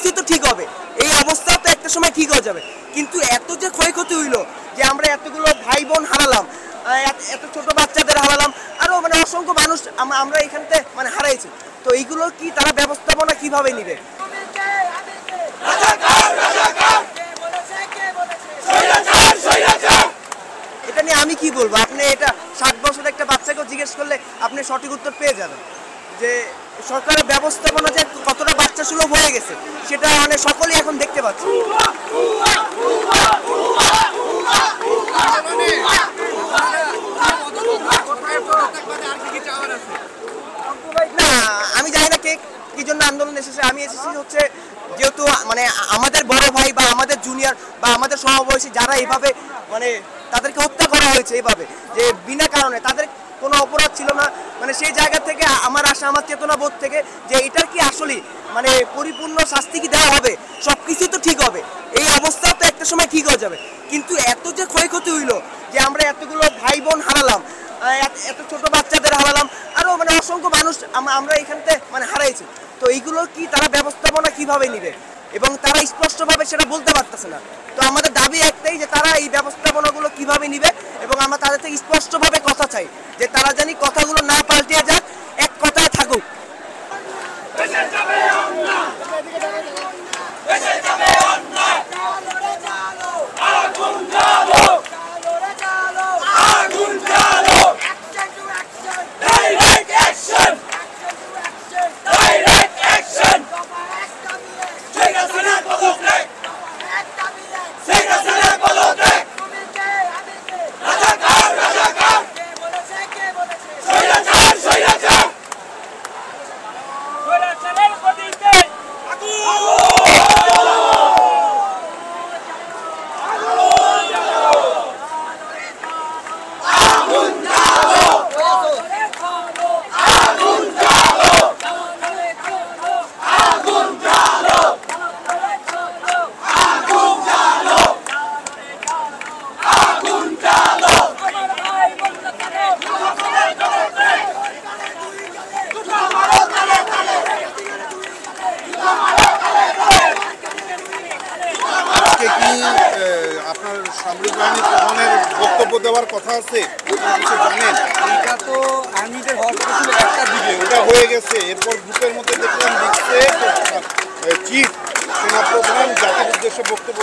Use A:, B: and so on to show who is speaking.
A: সবকিছু তো ঠিক হবে, এই অবস্থা তো একটা সময় ঠিক হয়ে যাবে। কিন্তু এত যে ক্ষয়ক্ষতি হইলো যে আমরা এতগুলো ভাই বোন হারালাম, এত ছোট বাচ্চাদের হারালাম, আরো মানে অসংখ্য মানুষ আমরা এখান থেকে মানে হারাইছি। তো এইগুলো কি তারা ব্যবস্থাপনা কিভাবে নিবে? এটা নিয়ে আমি কি বলবো? আপনি এটা 60 বছরের একটা বাচ্চাকেও জিজ্ঞেস করলে আপনি সঠিক উত্তর পেয়ে যাবেন যে সরকারের ব্যবস্থাপনা যে কতটা বাচ্চা সুলভ হয়ে গেছে সেটা মানে সকলেই এখন দেখতে পাচ্ছে। না, আমি জানি না কে কি জন্য আন্দোলন এসেছে। আমি এসেছি হচ্ছে যেহেতু মানে আমাদের বড় ভাই বা আমাদের জুনিয়র বা আমাদের সমবয়সী যারা এইভাবে মানে তাদেরকে হত্যা করা হয়েছে এইভাবে যে বিনা কারণে, তাদের কোনো অপরাধ ছিল না, মানে সেই জায়গা থেকে আমার আশা, আমার চেতনা বোধ থেকে যে এটার কি আসলে মানে পরিপূর্ণ শাস্তি কি দেওয়া হবে, সব কিছু তো ঠিক হবে, এই অবস্থা তো একটা সময় ঠিক হয়ে যাবে। কিন্তু এত যে ক্ষয়ক্ষতি হইলো যে আমরা এতগুলো ভাই বোন হারালাম, এত ছোট বাচ্চাদের হারালাম, আরো মানে অসংখ্য মানুষ আমরা এখান থেকে মানে হারাইছি। তো এইগুলো কি তারা ব্যবস্থাপনা কিভাবে নিবে এবং তারা স্পষ্টভাবে সেটা বলতে পারতেছে না। তো আমাদের দাবি একটাই যে তারা এই ব্যবস্থাপনাগুলো কিভাবে নিবে এবং আমরা তাদের থেকে স্পষ্টভাবে কথা চাই যে তারা জানি কথাগুলো না পাল্টিয়ে যাক, এক কথায় থাকুক।
B: আপনার সামরিক বাহিনী প্রধানের বক্তব্য দেওয়ার কথা আছে, জানেন?
C: এটা তো আর্মিদের হওয়ার কথা ছিল একটা দিকে,
B: ওটা হয়ে গেছে। এরপর গ্রুপের মধ্যে দেখলাম লিখছে চিফ সেনাপ্রধান জাতির উদ্দেশ্যে বক্তব্য